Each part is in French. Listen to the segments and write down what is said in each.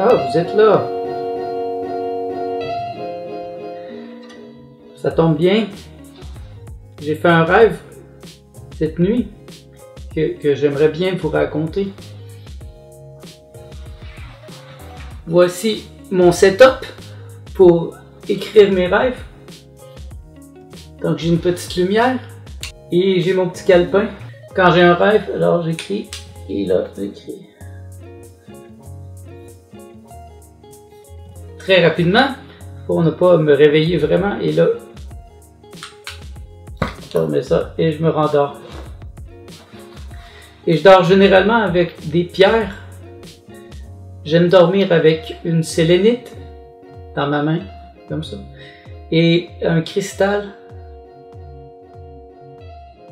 Ah, vous êtes là. Ça tombe bien. J'ai fait un rêve cette nuit que j'aimerais bien vous raconter. Voici mon setup pour écrire mes rêves. Donc j'ai une petite lumière et j'ai mon petit calepin. Quand j'ai un rêve, alors j'écris et là j'écris. Très rapidement pour ne pas me réveiller vraiment et là je remets ça et je me rendors. Et je dors généralement avec des pierres. J'aime dormir avec une sélénite dans ma main, comme ça, et un cristal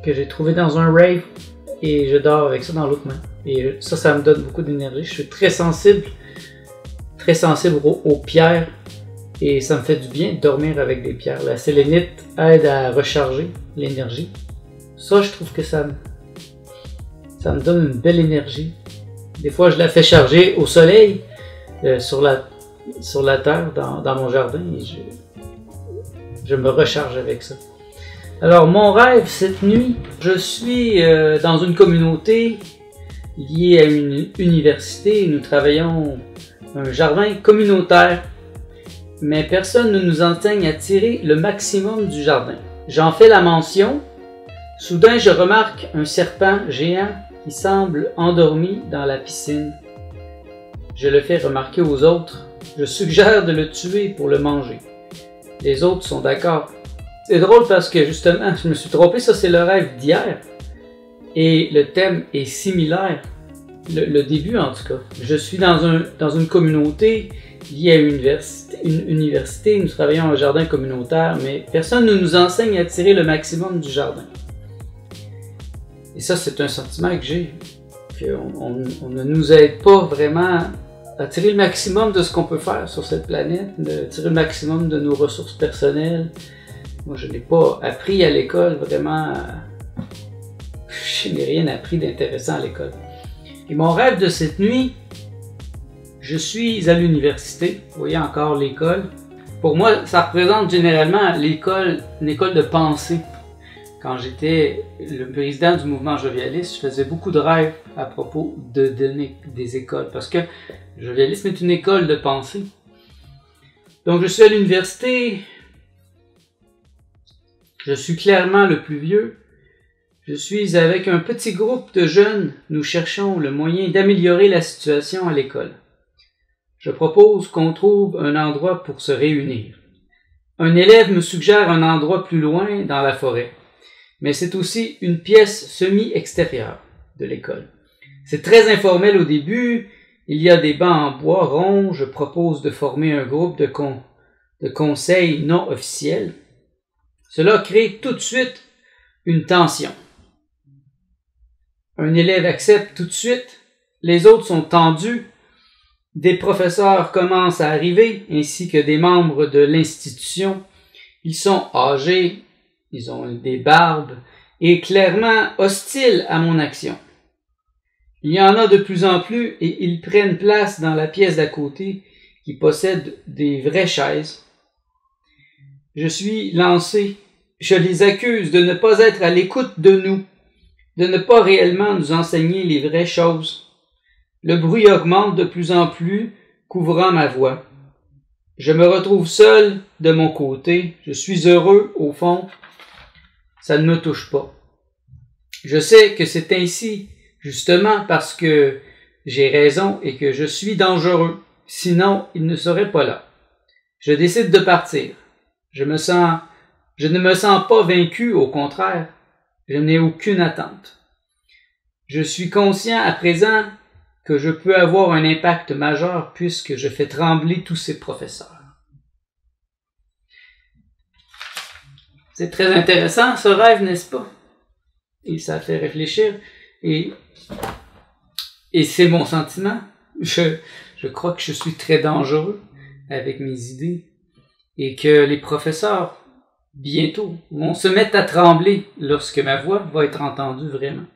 que j'ai trouvé dans un rave et je dors avec ça dans l'autre main. Et ça me donne beaucoup d'énergie. Je suis très sensible aux pierres et ça me fait du bien de dormir avec des pierres. La sélénite aide à recharger l'énergie. Ça, je trouve que ça me donne une belle énergie. Des fois, je la fais charger au soleil, sur la terre, dans mon jardin, et je me recharge avec ça. Alors, mon rêve cette nuit, je suis dans une communauté liée à une université. Nous travaillons un jardin communautaire, mais personne ne nous enseigne à tirer le maximum du jardin. J'en fais la mention. Soudain, je remarque un serpent géant qui semble endormi dans la piscine. Je le fais remarquer aux autres. Je suggère de le tuer pour le manger. Les autres sont d'accord. C'est drôle parce que justement, je me suis trompé, ça c'est le rêve d'hier. Et le thème est similaire. Le début en tout cas. Je suis dans une communauté liée à une université. Nous travaillons à un jardin communautaire, mais personne ne nous enseigne à tirer le maximum du jardin. Et ça, c'est un sentiment que j'ai, qu'on ne nous aide pas vraiment à tirer le maximum de ce qu'on peut faire sur cette planète, de tirer le maximum de nos ressources personnelles. Moi, je n'ai pas appris à l'école vraiment, je n'ai rien appris d'intéressant à l'école. Et mon rêve de cette nuit, je suis à l'université, vous voyez encore l'école. Pour moi, ça représente généralement l'école, une école de pensée. Quand j'étais le président du mouvement jovialiste, je faisais beaucoup de rêves à propos de donner des écoles, parce que le jovialisme est une école de pensée. Donc je suis à l'université, je suis clairement le plus vieux, je suis avec un petit groupe de jeunes, nous cherchons le moyen d'améliorer la situation à l'école. Je propose qu'on trouve un endroit pour se réunir. Un élève me suggère un endroit plus loin dans la forêt. Mais c'est aussi une pièce semi-extérieure de l'école. C'est très informel au début, il y a des bancs en bois ronds, je propose de former un groupe de conseils non officiels. Cela crée tout de suite une tension. Un élève accepte tout de suite, les autres sont tendus, des professeurs commencent à arriver, ainsi que des membres de l'institution. Ils sont âgés, ils ont des barbes et clairement hostiles à mon action. Il y en a de plus en plus et ils prennent place dans la pièce d'à côté qui possède des vraies chaises. Je suis lancé. Je les accuse de ne pas être à l'écoute de nous, de ne pas réellement nous enseigner les vraies choses. Le bruit augmente de plus en plus, couvrant ma voix. Je me retrouve seul de mon côté. Je suis heureux au fond. Ça ne me touche pas. Je sais que c'est ainsi, justement parce que j'ai raison et que je suis dangereux. Sinon, il ne serait pas là. Je décide de partir. Je ne me sens pas vaincu, au contraire. Je n'ai aucune attente. Je suis conscient à présent que je peux avoir un impact majeur puisque je fais trembler tous ces professeurs. C'est très intéressant, ce rêve, n'est-ce pas? Et ça fait réfléchir. Et c'est mon sentiment. Je crois que je suis très dangereux avec mes idées. Et que les professeurs, bientôt, vont se mettre à trembler lorsque ma voix va être entendue vraiment.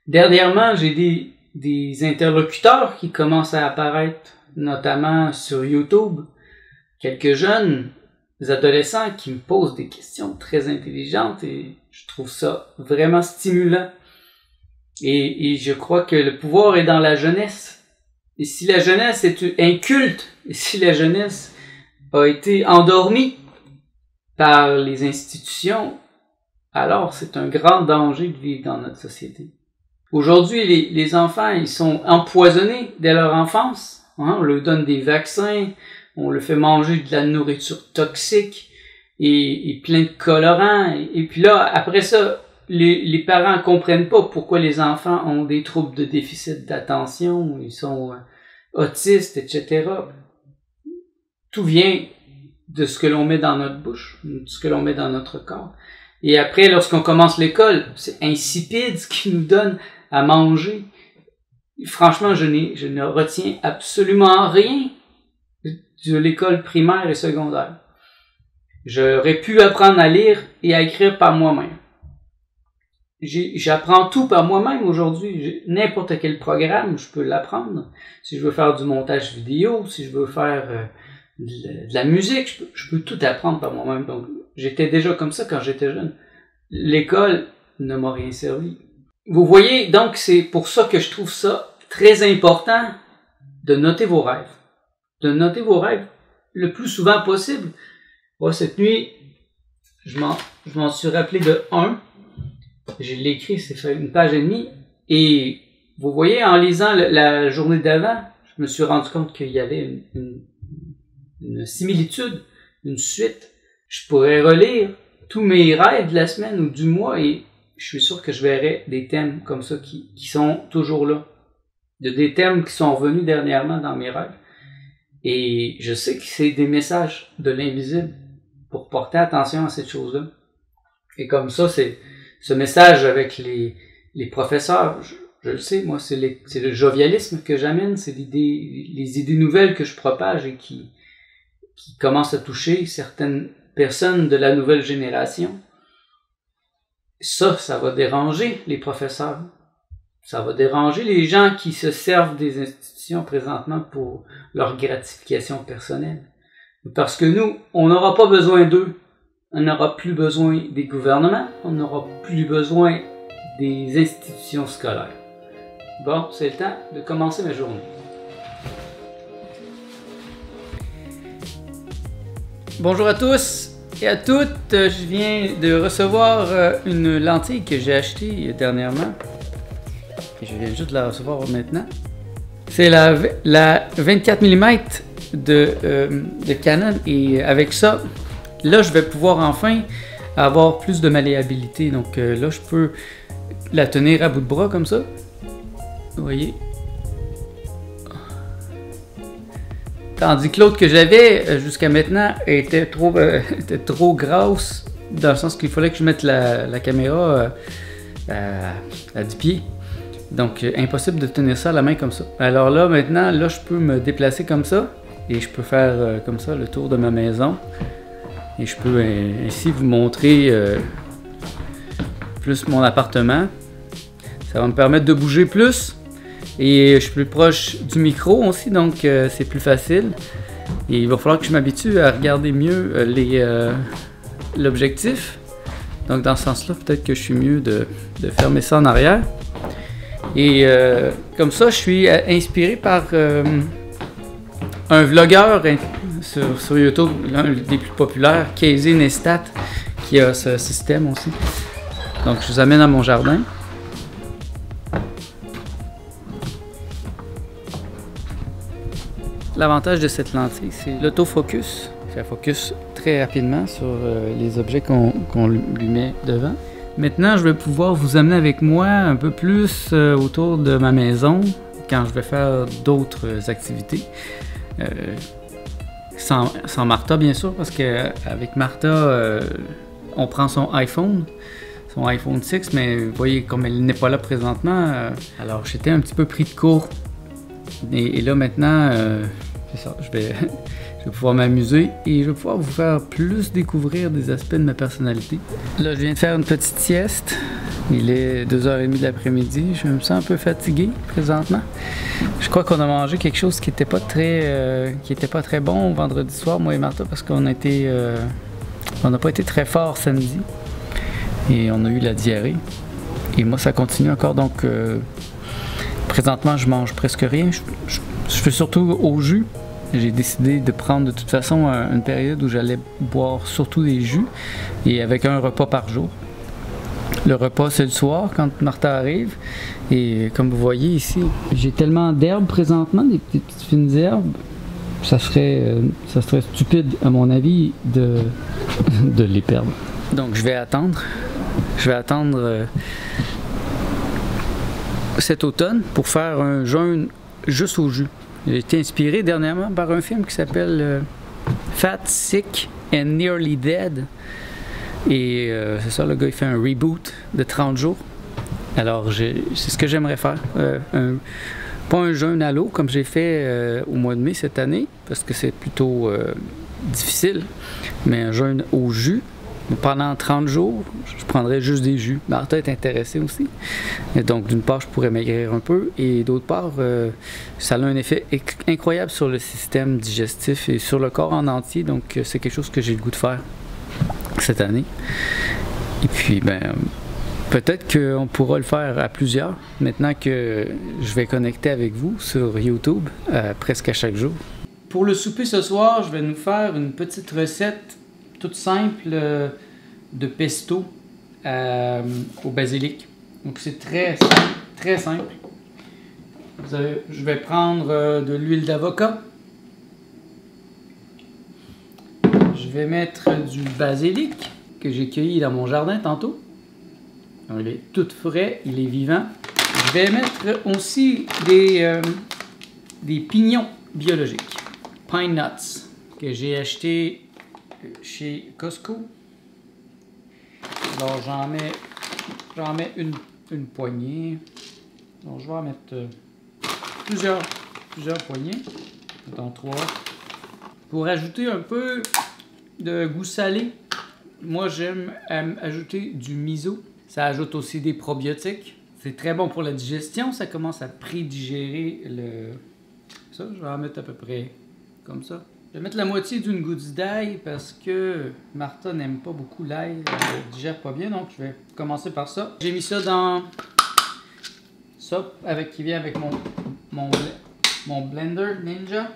Dernièrement, j'ai des interlocuteurs qui commencent à apparaître notamment sur YouTube, quelques jeunes adolescents qui me posent des questions très intelligentes et je trouve ça vraiment stimulant. Et je crois que le pouvoir est dans la jeunesse. Et si la jeunesse est inculte, et si la jeunesse a été endormie par les institutions, alors c'est un grand danger de vivre dans notre société. Aujourd'hui, les enfants, ils sont empoisonnés dès leur enfance. Hein? On leur donne des vaccins, on leur fait manger de la nourriture toxique et plein de colorants. Et puis là, après ça, les parents comprennent pas pourquoi les enfants ont des troubles de déficit d'attention, ils sont autistes, etc. Tout vient de ce que l'on met dans notre bouche, de ce que l'on met dans notre corps. Et après, lorsqu'on commence l'école, c'est insipide ce qu'ils nous donnent à manger. Franchement, je ne retiens absolument rien de l'école primaire et secondaire. J'aurais pu apprendre à lire et à écrire par moi-même. J'apprends tout par moi-même aujourd'hui. N'importe quel programme, je peux l'apprendre. Si je veux faire du montage vidéo, si je veux faire de la musique, je peux tout apprendre par moi-même. Donc, j'étais déjà comme ça quand j'étais jeune. L'école ne m'a rien servi. Vous voyez, donc c'est pour ça que je trouve ça très important de noter vos rêves. De noter vos rêves le plus souvent possible. Bon, cette nuit, je m'en suis rappelé de un. Je l'ai écrit, c'est fait une page et demie. Et vous voyez, en lisant la journée d'avant, je me suis rendu compte qu'il y avait une similitude, une suite. Je pourrais relire tous mes rêves de la semaine ou du mois et je suis sûr que je verrai des thèmes comme ça qui sont toujours là. Des thèmes qui sont venus dernièrement dans mes rêves. Et je sais que c'est des messages de l'invisible pour porter attention à cette chose-là. Et comme ça, c'est ce message avec les professeurs, je le sais, moi, c'est le jovialisme que j'amène, c'est les idées nouvelles que je propage et qui commencent à toucher certaines personnes de la nouvelle génération. Ça va déranger les professeurs. Ça va déranger les gens qui se servent des institutions présentement pour leur gratification personnelle. Parce que nous, on n'aura pas besoin d'eux. On n'aura plus besoin des gouvernements. On n'aura plus besoin des institutions scolaires. Bon, c'est le temps de commencer ma journée. Bonjour à tous et à toutes. Je viens de recevoir une lentille que j'ai achetée dernièrement. Et je viens juste de la recevoir maintenant. C'est la 24 mm de Canon. Et avec ça, là, je vais pouvoir enfin avoir plus de malléabilité. Donc là, je peux la tenir à bout de bras comme ça. Vous voyez? Tandis que l'autre que j'avais jusqu'à maintenant était trop grosse, dans le sens qu'il fallait que je mette la caméra à 10 pieds. Donc impossible de tenir ça à la main comme ça. Alors là maintenant, là je peux me déplacer comme ça et je peux faire comme ça le tour de ma maison. Et je peux ainsi vous montrer plus mon appartement. Ça va me permettre de bouger plus. Et je suis plus proche du micro aussi, donc c'est plus facile. Et il va falloir que je m'habitue à regarder mieux l'objectif. Donc dans ce sens-là, peut-être que je suis mieux de fermer ça en arrière. Et comme ça, je suis inspiré par un vlogueur sur YouTube, l'un des plus populaires, Casey Neistat, qui a ce système aussi. Donc je vous amène à mon jardin. L'avantage de cette lentille, c'est l'autofocus. Ça focus très rapidement sur les objets qu'on lui met devant. Maintenant, je vais pouvoir vous amener avec moi un peu plus autour de ma maison quand je vais faire d'autres activités. Sans Martha, bien sûr, parce qu'avec Martha, on prend son iPhone 6, mais vous voyez, comme elle n'est pas là présentement, alors j'étais un petit peu pris de court. Et là maintenant, c'est ça, je vais Je vais pouvoir m'amuser et je vais pouvoir vous faire plus découvrir des aspects de ma personnalité. Là, je viens de faire une petite sieste. Il est 2h30 de l'après-midi. Je me sens un peu fatigué présentement. Je crois qu'on a mangé quelque chose qui n'était pas très bon vendredi soir, moi et Martha, parce qu'on n'a pas été très fort samedi. Et on a eu la diarrhée. Et moi, ça continue encore. Donc, présentement, je mange presque rien. Je fais surtout au jus. J'ai décidé de prendre de toute façon une période où j'allais boire surtout des jus et avec un repas par jour. Le repas, c'est le soir quand Martha arrive. Et comme vous voyez ici, j'ai tellement d'herbes présentement, des petites fines herbes. Ça serait stupide, à mon avis, de les perdre. Donc, je vais attendre. Cet automne pour faire un jeûne juste au jus. J'ai été inspiré dernièrement par un film qui s'appelle Fat, Sick and Nearly Dead. Et c'est ça, le gars il fait un reboot de 30 jours. Alors c'est ce que j'aimerais faire. Pas un jeûne à l'eau comme j'ai fait au mois de mai cette année, parce que c'est plutôt difficile, mais un jeûne au jus. Pendant 30 jours, je prendrais juste des jus. Martha est intéressée aussi. Et donc, d'une part, je pourrais maigrir un peu. Et d'autre part, ça a un effet incroyable sur le système digestif et sur le corps en entier. Donc, c'est quelque chose que j'ai le goût de faire cette année. Et puis, peut-être qu'on pourra le faire à plusieurs. Maintenant que je vais connecter avec vous sur YouTube presque à chaque jour. Pour le souper ce soir, je vais nous faire une petite recette toute simple de pesto au basilic. Donc c'est très simple. Je vais prendre de l'huile d'avocat. Je vais mettre du basilic que j'ai cueilli dans mon jardin tantôt. Donc, il est tout frais, il est vivant. Je vais mettre aussi des pignons biologiques, pine nuts, que j'ai acheté chez Costco. Alors j'en mets une poignée. Donc je vais en mettre plusieurs poignées. Mettons 3. Pour ajouter un peu de goût salé, moi j'aime ajouter du miso. Ça ajoute aussi des probiotiques. C'est très bon pour la digestion. Ça commence à prédigérer ça. Je vais en mettre à peu près comme ça. Je vais mettre la moitié d'une goutte d'ail parce que Martha n'aime pas beaucoup l'ail, elle ne digère pas bien, donc je vais commencer par ça. J'ai mis ça dans ça qui vient avec mon blender Ninja.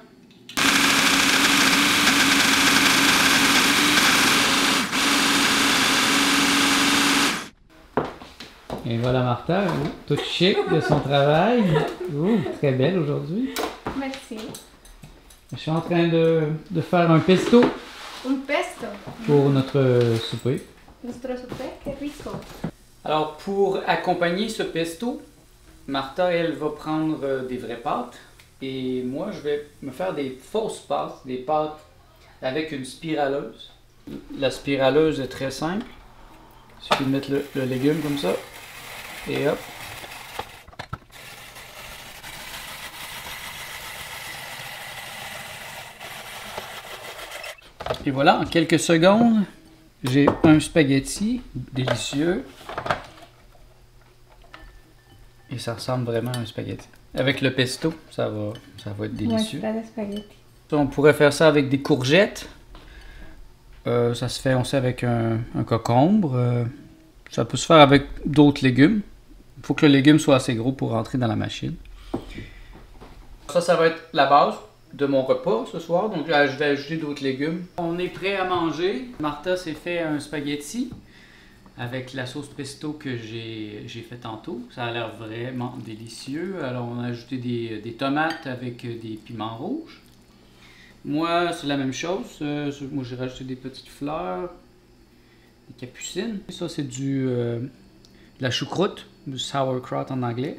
Et voilà Martha, toute chic de son travail. Très belle aujourd'hui. Merci. Je suis en train de faire un pesto. Un pesto? Pour notre souper. Notre souper, que rico. Alors, pour accompagner ce pesto, Martha, elle va prendre des vraies pâtes. Et moi, je vais me faire des fausses pâtes, des pâtes avec une spiraleuse. La spiraleuse est très simple. Il suffit de mettre le légume comme ça. Et hop. Et voilà, en quelques secondes, j'ai un spaghetti délicieux. Et ça ressemble vraiment à un spaghetti. Avec le pesto, ça va être délicieux. On pourrait faire ça avec des courgettes. Ça se fait aussi avec un concombre. Ça peut se faire avec d'autres légumes. Il faut que le légume soit assez gros pour rentrer dans la machine. Ça va être la base de mon repas ce soir, donc je vais ajouter d'autres légumes. On est prêt à manger. Martha s'est fait un spaghetti avec la sauce pesto que j'ai fait tantôt. Ça a l'air vraiment délicieux. Alors on a ajouté des tomates avec des piments rouges. Moi c'est la même chose. Moi j'ai rajouté des petites fleurs, des capucines. Ça c'est de la choucroute, du sauerkraut en anglais.